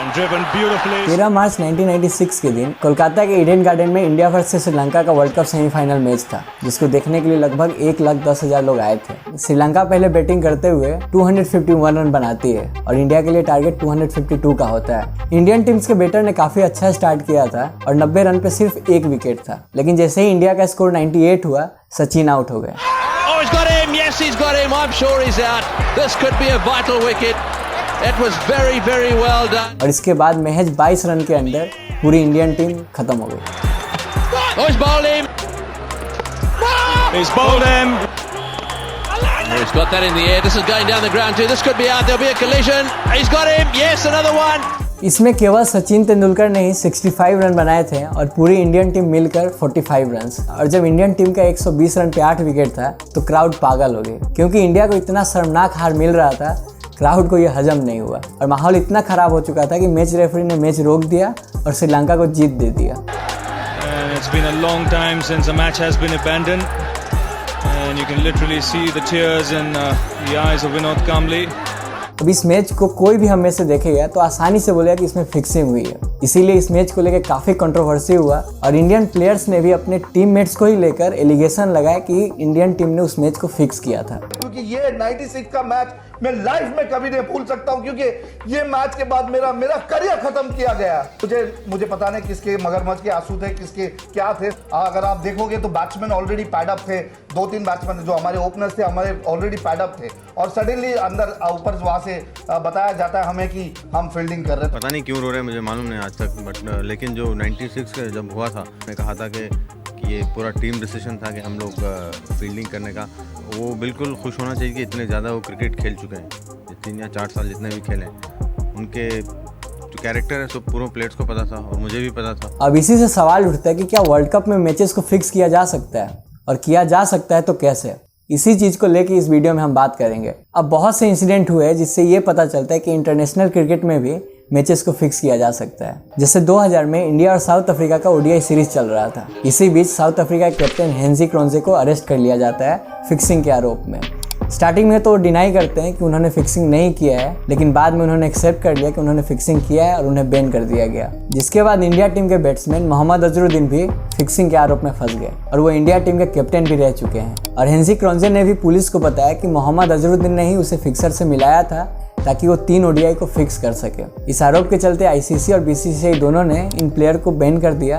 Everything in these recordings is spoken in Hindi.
13 मार्च 1996 के दिन कोलकाता के ईडन गार्डन में इंडिया वर्सेस श्रीलंका का वर्ल्ड कप सेमीफाइनल मैच था, जिसको देखने के लिए लगभग 1,10,000 लोग आए थे। श्रीलंका पहले बैटिंग करते हुए 251 रन बनाती है और इंडिया के लिए टारगेट 252 का होता है। इंडियन टीम्स के बैटर ने काफी अच्छा स्टार्ट किया था और 90 रन पे सिर्फ एक विकेट था, लेकिन जैसे ही इंडिया का स्कोर 98 हुआ, सचिन आउट हो गए। It was very, very well done. और इसके बाद महज 22 रन के अंदर पूरी इंडियन टीम खत्म हो गई। Oh, he's bowled him. He's bowled him. Oh, he's got that in the air. This is going down the ground too. This could be out. There'll be a collision. He's got him. Yes, another one. इसमें केवल सचिन तेंदुलकर ने ही 65 रन बनाए थे और पूरी इंडियन टीम मिलकर 45 रन। और जब इंडियन टीम का 120 रन पे 8 विकेट था तो क्राउड पागल हो गई, क्योंकि इंडिया को इतना शर्मनाक हार मिल रहा था, क्राउड को यह हजम नहीं हुआ और माहौल इतना खराब हो चुका था कि मैच रेफरी ने मैच रोक दिया और श्रीलंका को जीत दे दिया। It's been a long time since a match has been abandoned, and you can literally see the tears in the eyes of Vinod Kambli. अब इस मैच को कोई भी हम में से देखेगा तो आसानी से बोलेगा कि इसमें फिक्सिंग हुई है, इसीलिए इस मैच को लेकर काफी कंट्रोवर्सी हुआ और इंडियन प्लेयर्स ने भी अपने टीममेट्स को ही लेकर एलिगेशन लगाया कि इंडियन टीम ने उस मैच को फिक्स किया था। क्योंकि ये 96 का मैच मैं लाइफ में कभी नहीं भूल सकता हूं, क्योंकि ये मैच के बाद मेरा करियर खत्म किया गया। मुझे पता नहीं किसके मगरमच्छ के आंसू थे, किसके क्या थे। अगर आप देखोगे तो बैट्समैन ऑलरेडी पैड अप थे, 2-3 बैट्समैन जो हमारे ओपनर्स थे हमारे ऑलरेडी पैड अप थे और सडनली अंदर ऊपर वहां से बताया जाता है हमें कि हम फील्डिंग कर रहे थे। पता नहीं क्यों रो रहे हैं, मुझे मालूम नहीं आज तक, बट लेकिन जो 96 का जब हुआ था, मैं कहा था कि ये पूरा टीम डिसीजन था कि हम लोग फील्डिंग करने का। वो बिल्कुल खुश होना चाहिए कि इतने ज़्यादा वो क्रिकेट खेल चुके हैं, 3 या 4 साल जितने भी खेले, उनके जो कैरेक्टर है सब पूरे प्लेयर्स को पता था और मुझे भी पता था। अब इसी से सवाल उठता है कि क्या वर्ल्ड कप में मैचेस को फिक्स किया जा सकता है, और किया जा सकता है तो कैसे? इसी चीज को लेकर इस वीडियो में हम बात करेंगे। अब बहुत से इंसिडेंट हुए हैं जिससे ये पता चलता है कि इंटरनेशनल क्रिकेट में भी मैचेस को फिक्स किया जा सकता है। जैसे 2000 में इंडिया और साउथ अफ्रीका का ओडीआई सीरीज चल रहा था। इसी बीच साउथ अफ्रीका के कैप्टन हेनरी क्रोन्जे को अरेस्ट कर लिया जाता है फिक्सिंग के आरोप में। स्टार्टिंग में तो वो डिनाई करते हैं कि उन्होंने फिक्सिंग नहीं किया है, लेकिन बाद में उन्होंने एक्सेप्ट कर लिया कि उन्होंने फिक्सिंग किया है और उन्हें बैन कर दिया गया। जिसके बाद इंडिया टीम के बैट्समैन मोहम्मद अजहरुद्दीन भी फिक्सिंग के आरोप में फंस गए और वो इंडिया टीम के कैप्टन भी रह चुके हैं। और हेनरी क्रोन्जे ने भी पुलिस को बताया कि मोहम्मद अजहरुद्दीन ने ही उसे फिक्सर से मिलाया था ताकि वो 3 ओडीआई को फिक्स कर सके। इस आरोप के चलते आईसीसी और बीसीसीआई दोनों ने इन प्लेयर को बैन कर दिया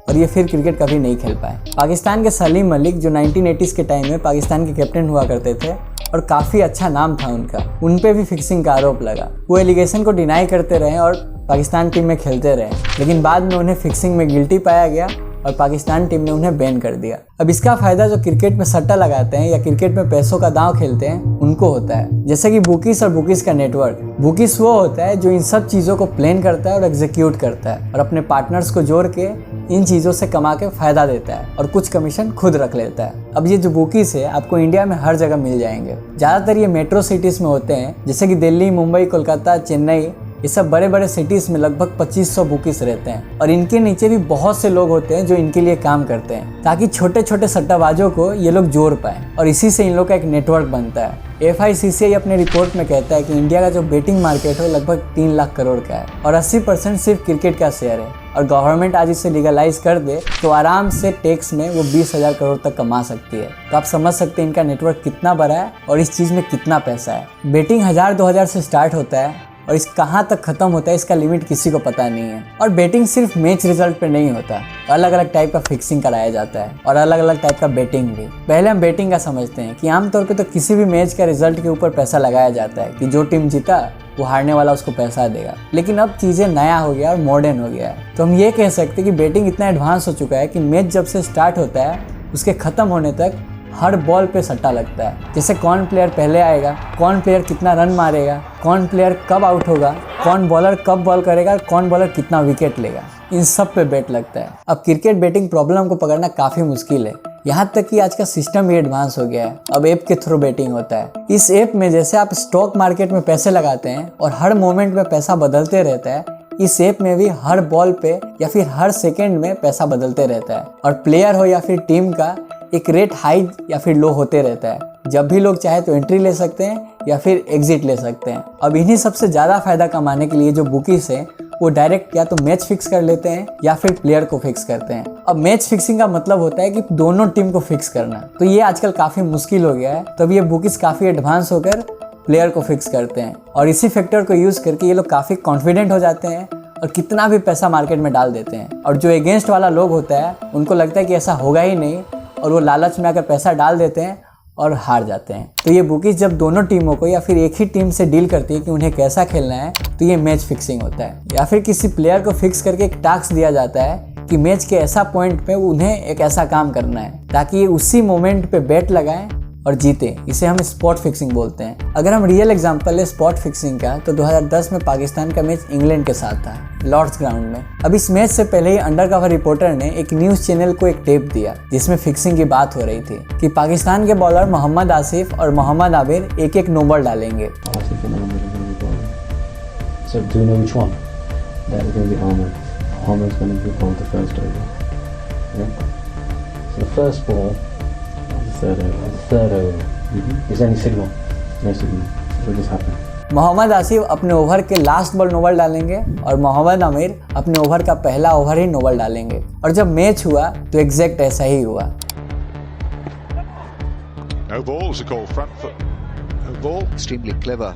और ये फिर क्रिकेट कभी नहीं खेल पाए। पाकिस्तान के सलीम मलिक जो 1980s के टाइम में पाकिस्तान के कैप्टन हुआ करते थे और काफ़ी अच्छा नाम था उनका, उन पे भी फिक्सिंग का आरोप लगा। वो एलिगेशन को डिनाई करते रहे और पाकिस्तान टीम में खेलते रहे, लेकिन बाद में उन्हें फिक्सिंग में गिल्टी पाया गया और पाकिस्तान टीम ने उन्हें बैन कर दिया। अब इसका फायदा जो क्रिकेट में सट्टा लगाते हैं या क्रिकेट में पैसों का दांव खेलते हैं उनको होता है, जैसे कि बुकीज और बुकीज का नेटवर्क। बुकीज वो होता है जो इन सब चीज़ों को प्लान करता है और एग्जीक्यूट करता है और अपने पार्टनर्स को जोड़ के इन चीज़ों से कमा के फायदा देता है और कुछ कमीशन खुद रख लेता है। अब ये जो बुकीज है आपको इंडिया में हर जगह मिल जाएंगे। ज़्यादातर ये मेट्रो सिटीज़ में होते हैं, जैसे कि दिल्ली, मुंबई, कोलकाता, चेन्नई, ये सब बड़े बड़े सिटीज में लगभग 2500 बुकीज रहते हैं और इनके नीचे भी बहुत से लोग होते हैं जो इनके लिए काम करते हैं ताकि छोटे छोटे सट्टाबाजों को ये लोग जोड़ पाए और इसी से इन लोग का एक नेटवर्क बनता है। FICCI अपने रिपोर्ट में कहता है कि इंडिया का जो बेटिंग मार्केट है लगभग 3 लाख करोड़ का है और 80% सिर्फ क्रिकेट का शेयर है और गवर्नमेंट आज इसे लीगलाइज कर दे तो आराम से टैक्स में वो 20,000 करोड़ तक कमा सकती है। तो आप समझ सकते हैं इनका नेटवर्क कितना बड़ा है और इस चीज़ में कितना पैसा है। बेटिंग 1000-2000 से स्टार्ट होता है और इस कहाँ तक खत्म होता है इसका लिमिट किसी को पता नहीं है। और बेटिंग सिर्फ मैच रिजल्ट पे नहीं होता, अलग अलग टाइप का फिक्सिंग कराया जाता है और अलग अलग टाइप का बेटिंग भी। पहले हम बेटिंग का समझते हैं कि आमतौर पे तो किसी भी मैच का रिजल्ट के ऊपर पैसा लगाया जाता है कि जो टीम जीता वो हारने वाला उसको पैसा देगा। लेकिन अब चीज़ें नया हो गया और मॉडर्न हो गया है, तो हम ये कह सकते हैं कि बेटिंग इतना एडवांस हो चुका है कि मैच जब से स्टार्ट होता है उसके ख़त्म होने तक हर बॉल पे सट्टा लगता है। जैसे कौन प्लेयर पहले आएगा, कौन प्लेयर कितना रन मारेगा, कौन प्लेयर कब आउट होगा, कौन बॉलर कब बॉल करेगा, कौन बॉलर कितना विकेट लेगा, इन सब पे बेट लगता है। अब क्रिकेट बेटिंग प्रॉब्लम को पकड़ना काफ़ी मुश्किल है, यहाँ तक कि आज का सिस्टम भी एडवांस हो गया है। अब ऐप के थ्रू बेटिंग होता है। इस ऐप में जैसे आप स्टॉक मार्केट में पैसे लगाते हैं और हर मोमेंट में पैसा बदलते रहता है, इस ऐप में भी हर बॉल पे या फिर हर सेकंड में पैसा बदलते रहता है और प्लेयर हो या फिर टीम का एक रेट हाई या फिर लो होते रहता है। जब भी लोग चाहे तो एंट्री ले सकते हैं या फिर एग्जिट ले सकते हैं। अब इन्हीं सबसे ज़्यादा फायदा कमाने के लिए जो बुकीज हैं वो डायरेक्ट या तो मैच फिक्स कर लेते हैं या फिर प्लेयर को फिक्स करते हैं। अब मैच फिक्सिंग का मतलब होता है कि दोनों टीम को फिक्स करना, तो ये आजकल काफ़ी मुश्किल हो गया है। तब ये बुकीज काफ़ी एडवांस होकर प्लेयर को फिक्स करते हैं और इसी फैक्टर को यूज़ करके ये लोग काफ़ी कॉन्फिडेंट हो जाते हैं और कितना भी पैसा मार्केट में डाल देते हैं। और जो अगेंस्ट वाला लोग होता है उनको लगता है कि ऐसा होगा ही नहीं और वो लालच में आकर पैसा डाल देते हैं और हार जाते हैं। तो ये बुकीज जब दोनों टीमों को या फिर एक ही टीम से डील करती है कि उन्हें कैसा खेलना है, तो ये मैच फिक्सिंग होता है। या फिर किसी प्लेयर को फिक्स करके एक टास्क दिया जाता है कि मैच के ऐसा पॉइंट पे उन्हें एक ऐसा काम करना है ताकि ये उसी मोमेंट पे बैट लगाएं और जीते। इसे हम स्पॉट फिक्सिंग बोलते हैं। अगर हम रियल एग्जांपल है स्पॉट फिक्सिंग का, तो 2010 में पाकिस्तान का मैच इंग्लैंड के साथ था लॉर्ड्स ग्राउंड में। अब इस मैच से पहले ही अंडरकवर रिपोर्टर ने एक न्यूज़ चैनल को एक टेप दिया जिसमें फिक्सिंग की बात हो रही थी कि पाकिस्तान के बॉलर मोहम्मद आसिफ और मोहम्मद आबिर एक एक नो बॉल डालेंगे। मोहम्मद आसिफ अपने ओवर के लास्ट बॉल नो बॉल डालेंगे और मोहम्मद आमिर अपने ओवर का पहला ओवर ही नो बॉल डालेंगे। और जब मैच हुआ तो एग्जैक्ट ऐसा ही हुआ। No ball is a call front foot. No ball. Extremely clever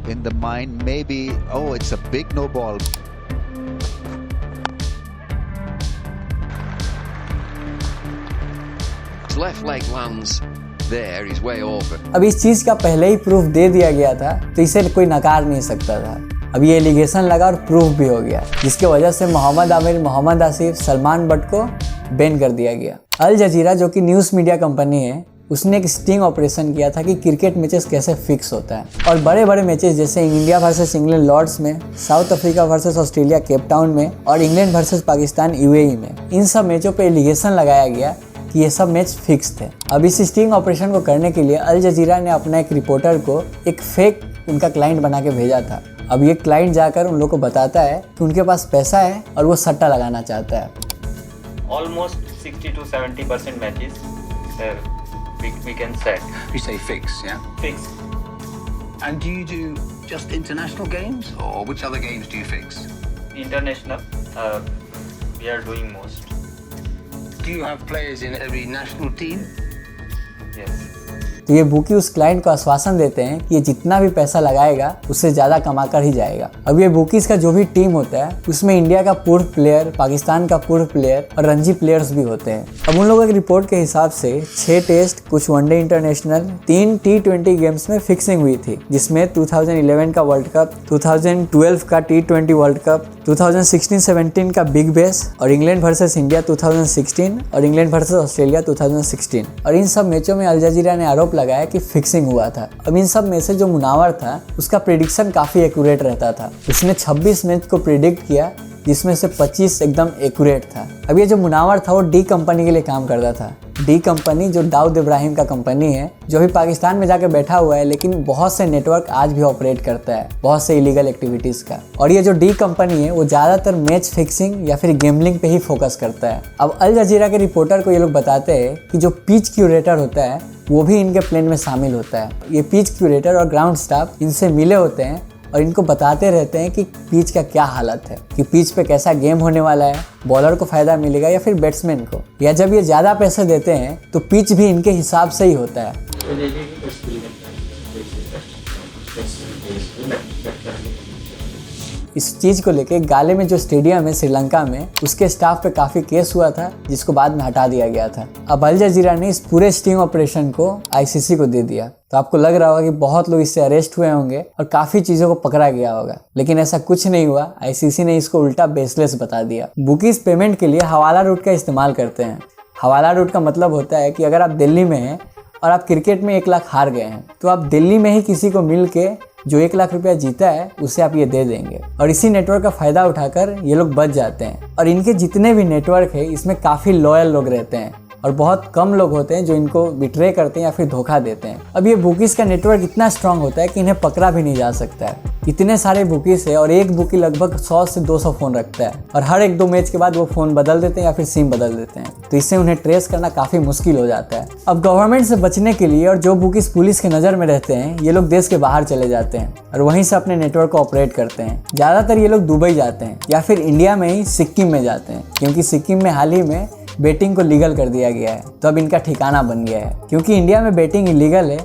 in the mind. Maybe, oh, it's a big no ball. His left leg lands there, he's way over. अब इस चीज का पहले ही प्रूफ दे दिया गया था तो इसे कोई नकार नहीं सकता था। अब ये एलिगेशन लगा और प्रूफ भी हो गया, जिसकी वजह से मोहम्मद आमिर, मोहम्मद आसिफ, सलमान बट को बैन कर दिया गया। अल जजीरा जो कि न्यूज़ मीडिया कंपनी है, उसने एक स्टिंग ऑपरेशन किया था कि क्रिकेट मैचेस कैसे फिक्स होता है। और बड़े बड़े मैचेस जैसे इंडिया वर्सेस इंग्लैंड लॉर्ड्स में, south Africa versus Australia Cape Town में और इंग्लैंड वर्सेस पाकिस्तान यूएई में, इन सब मैचों पे एलिगेशन लगाया गया कि ये सब मैच फिक्स थे। अब इस स्टिंग ऑपरेशन को करने के लिए अल जजीरा ने अपना एक रिपोर्टर को एक फेक उनका क्लाइंट बना के भेजा था। अब ये क्लाइंट जाकर उन लोगों को बताता है कि उनके पास पैसा है और वो सट्टा लगाना चाहता है। Almost 60 to 70% matches, sir, we can set. You say fix, yeah? Fix. And do you do just international games, or which other games do you fix? International, we are doing most. Do you have players in every national team? Yes. तो ये बुकी उस क्लाइंट को आश्वासन देते हैं कि ये जितना भी पैसा लगाएगा उससे ज़्यादा कमा कर ही जाएगा। अब ये बुकीज का जो भी टीम होता है उसमें इंडिया का पूर्व प्लेयर, पाकिस्तान का पूर्व प्लेयर और रणजी प्लेयर्स भी होते हैं। अब उन लोगों की रिपोर्ट के हिसाब से 6 टेस्ट, कुछ वनडे इंटरनेशनल, 3 T20 गेम्स में फिक्सिंग हुई थी, जिसमें 2011 का वर्ल्ड कप, 2012 का T20 वर्ल्ड कप, 2016-17 का बिग बैश और इंग्लैंड वर्सेस इंडिया 2016 और इंग्लैंड वर्सेस ऑस्ट्रेलिया 2016। और इन सब मैचों में अल जजीरा ने आरोप लगाया कि फिक्सिंग हुआ था। अब इन सब में से जो मुनावर था उसका प्रेडिक्शन काफ़ी एक्यूरेट रहता था। उसने 26 मैच को प्रेडिक्ट किया जिसमें से 25 एकदम एक्यूरेट था। अब ये जो मुनावर था वो डी कंपनी के लिए काम करता था। डी कंपनी जो दाऊद इब्राहिम का कंपनी है, जो भी पाकिस्तान में जाके बैठा हुआ है, लेकिन बहुत से नेटवर्क आज भी ऑपरेट करता है बहुत से इलीगल एक्टिविटीज़ का। और ये जो डी कंपनी है वो ज़्यादातर मैच फिक्सिंग या फिर गेमलिंग पे ही फोकस करता है। अब अल जजीरा के रिपोर्टर को ये लोग बताते हैं कि जो पिच क्यूरेटर होता है वो भी इनके प्लान में शामिल होता है। ये पिच क्यूरेटर और ग्राउंड स्टाफ इनसे मिले होते हैं और इनको बताते रहते हैं कि पिच का क्या हालत है, कि पिच पे कैसा गेम होने वाला है, बॉलर को फ़ायदा मिलेगा या फिर बैट्समैन को। या जब ये ज़्यादा पैसे देते हैं तो पिच भी इनके हिसाब से ही होता है। इस चीज़ को लेके गाले में जो स्टेडियम है श्रीलंका में, उसके स्टाफ पे काफ़ी केस हुआ था जिसको बाद में हटा दिया गया था। अब अल जजीरा ने इस पूरे स्टिंग ऑपरेशन को आईसीसी को दे दिया। तो आपको लग रहा होगा कि बहुत लोग इससे अरेस्ट हुए होंगे और काफ़ी चीज़ों को पकड़ा गया होगा, लेकिन ऐसा कुछ नहीं हुआ। आईसीसी ने इसको उल्टा बेसलेस बता दिया। बुकीज पेमेंट के लिए हवाला रूट का इस्तेमाल करते हैं। हवाला रूट का मतलब होता है कि अगर आप दिल्ली में हैं और आप क्रिकेट में 1 लाख हार गए हैं तो आप दिल्ली में ही किसी को मिल के जो 1 लाख रुपया जीता है उसे आप ये दे देंगे। और इसी नेटवर्क का फ़ायदा उठाकर ये लोग बच जाते हैं। और इनके जितने भी नेटवर्क है इसमें काफ़ी लॉयल लोग रहते हैं। और बहुत कम लोग होते हैं जो इनको बिट्रे करते हैं या फिर धोखा देते हैं। अब ये बुकीज़ का नेटवर्क इतना स्ट्रांग होता है कि इन्हें पकड़ा भी नहीं जा सकता है। इतने सारे बुकीज़ है और एक बुकी लगभग 100 से 200 फ़ोन रखता है और हर 1-2 मैच के बाद वो फ़ोन बदल देते हैं या फिर सिम बदल देते हैं, तो इससे उन्हें ट्रेस करना काफ़ी मुश्किल हो जाता है। अब गवर्नमेंट से बचने के लिए और जो बुकीज़ पुलिस के नज़र में रहते हैं, ये लोग देश के बाहर चले जाते हैं और वहीं से अपने नेटवर्क को ऑपरेट करते हैं। ज़्यादातर ये लोग दुबई जाते हैं या फिर इंडिया में ही सिक्किम में जाते हैं, क्योंकि सिक्किम में हाल ही में बेटिंग को लीगल कर दिया गया है, तो अब इनका ठिकाना बन गया है। क्योंकि इंडिया में बेटिंग इलीगल है,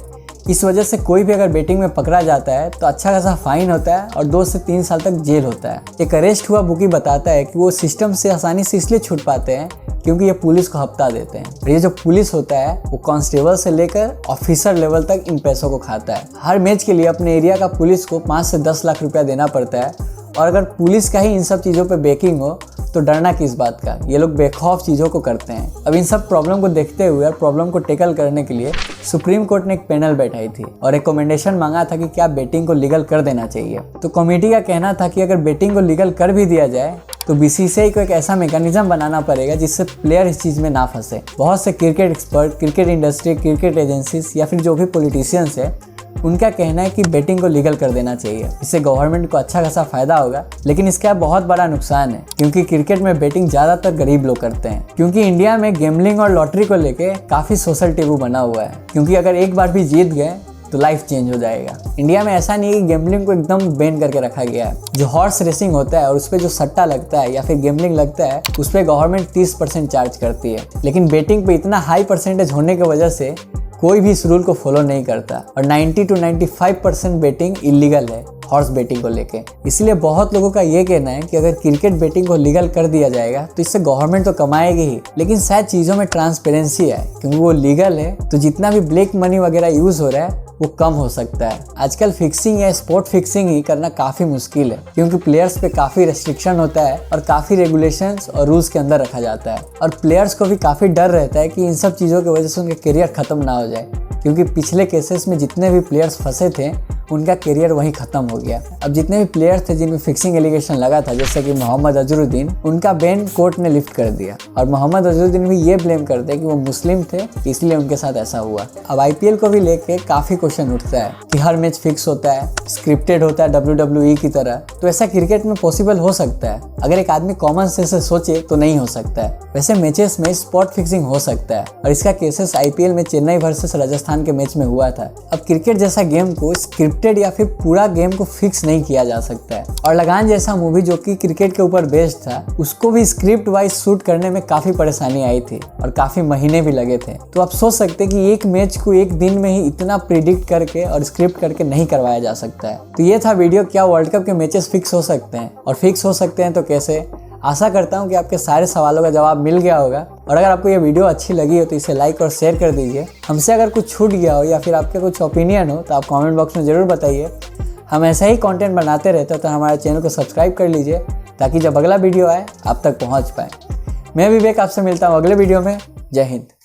इस वजह से कोई भी अगर बेटिंग में पकड़ा जाता है तो अच्छा खासा फाइन होता है और 2 से 3 साल तक जेल होता है। एक अरेस्ट हुआ बुकी बताता है कि वो सिस्टम से आसानी से इसलिए छूट पाते हैं क्योंकि ये पुलिस को हफ्ता देते हैं और ये जो पुलिस होता है वो कांस्टेबल से लेकर ऑफिसर लेवल तक इन पैसों को खाता है। हर मैच के लिए अपने एरिया का पुलिस को 5 से 10 लाख रुपया देना पड़ता है और अगर पुलिस का ही इन सब चीज़ों पे बेकिंग हो तो डरना किस बात का। ये लोग बेखौफ चीज़ों को करते हैं। अब इन सब प्रॉब्लम को देखते हुए और प्रॉब्लम को टैकल करने के लिए सुप्रीम कोर्ट ने एक पैनल बैठाई थी और रिकमेंडेशन मांगा था कि क्या बेटिंग को लीगल कर देना चाहिए। तो कमेटी का कहना था कि अगर बेटिंग को लीगल कर भी दिया जाए तो बीसीसीआई को एक ऐसा मैकेनिज्म बनाना पड़ेगा जिससे प्लेयर इस चीज़ में ना फंसे। बहुत से cricket expert, cricket industry, cricket agencies या फिर जो भी पॉलिटिशियंस है, उनका कहना है कि बेटिंग को लीगल कर देना चाहिए। इससे गवर्नमेंट को अच्छा खासा फायदा होगा, लेकिन इसका बहुत बड़ा नुकसान है क्योंकि क्रिकेट में बेटिंग ज़्यादातर गरीब लोग करते हैं। क्योंकि इंडिया में गैम्बलिंग और लॉटरी को लेके काफ़ी सोशल टेबू बना हुआ है, क्योंकि अगर एक बार भी जीत गए तो लाइफ चेंज हो जाएगा। इंडिया में ऐसा नहीं है कि गैम्बलिंग को एकदम बैन करके रखा गया है। जो हॉर्स रेसिंग होता है और उस पर जो सट्टा लगता है या फिर गैम्बलिंग लगता है, उस पर गवर्नमेंट 30% चार्ज करती है, लेकिन बेटिंग पे इतना हाई परसेंटेज होने की वजह से कोई भी इस रूल को फॉलो नहीं करता और 90 to 95% बेटिंग इलीगल है हॉर्स बेटिंग को लेके। इसलिए बहुत लोगों का ये कहना है कि अगर क्रिकेट बेटिंग को लीगल कर दिया जाएगा तो इससे गवर्नमेंट तो कमाएगी ही, लेकिन शायद चीज़ों में ट्रांसपेरेंसी है क्योंकि वो लीगल है, तो जितना भी ब्लैक मनी वगैरह यूज़ हो रहा है वो कम हो सकता है। आजकल फिक्सिंग या स्पॉट फिक्सिंग ही करना काफ़ी मुश्किल है क्योंकि प्लेयर्स पे काफ़ी रेस्ट्रिक्शन होता है और काफ़ी रेगुलेशंस और रूल्स के अंदर रखा जाता है और प्लेयर्स को भी काफ़ी डर रहता है कि इन सब चीज़ों की वजह से उनका करियर ख़त्म ना हो जाए, क्योंकि पिछले केसेस में जितने भी प्लेयर्स फंसे थे उनका करियर वहीं ख़त्म हो गया। अब जितने भी प्लेयर्स थे जिनमें फिक्सिंग एलिगेशन लगा था, जैसे कि मोहम्मद अजहरुद्दीन, उनका बैन कोर्ट ने लिफ्ट कर दिया और मोहम्मद अजहरुद्दीन भी ये ब्लेम करते हैं कि वो मुस्लिम थे इसलिए उनके साथ ऐसा हुआ। अब IPL को भी लेके काफ़ी क्वेश्चन उठता है कि हर मैच फिक्स होता है, स्क्रिप्टेड होता है WWE की तरह, तो ऐसा क्रिकेट में पॉसिबल हो सकता है? अगर एक आदमी कॉमन सेंस से सोचे तो नहीं हो सकता है। वैसे मैचेस में स्पॉट फिक्सिंग हो सकता है और इसका केसेस IPL में चेन्नई वर्सेस राजस्थान के मैच में हुआ था। अब क्रिकेट जैसा गेम को स्क्रिप्टेड या फिर पूरा गेम को फिक्स नहीं किया जा सकता है और लगान जैसा मूवी जो कि क्रिकेट के ऊपर बेस्ड था, उसको भी स्क्रिप्ट वाइज शूट करने में काफ़ी परेशानी आई थी और काफ़ी महीने भी लगे थे। तो आप सोच सकते हैं कि एक मैच को एक दिन में ही इतना प्रिडिक्ट करके और स्क्रिप्ट करके नहीं करवाया जा सकता है। तो ये था वीडियो, क्या वर्ल्ड कप के मैचेस फिक्स हो सकते हैं और फिक्स हो सकते हैं तो कैसे। आशा करता हूं कि आपके सारे सवालों का जवाब मिल गया होगा और अगर आपको ये वीडियो अच्छी लगी हो तो इसे लाइक और शेयर कर दीजिए। हमसे अगर कुछ छूट गया हो या फिर आपके कुछ ओपिनियन हो तो आप कमेंट बॉक्स में ज़रूर बताइए। हम ऐसा ही कंटेंट बनाते रहते हैं, तो हमारे चैनल को सब्सक्राइब कर लीजिए ताकि जब अगला वीडियो आए आप तक पहुँच पाए। मैं विवेक आपसे मिलता हूँ अगले वीडियो में। जय हिंद।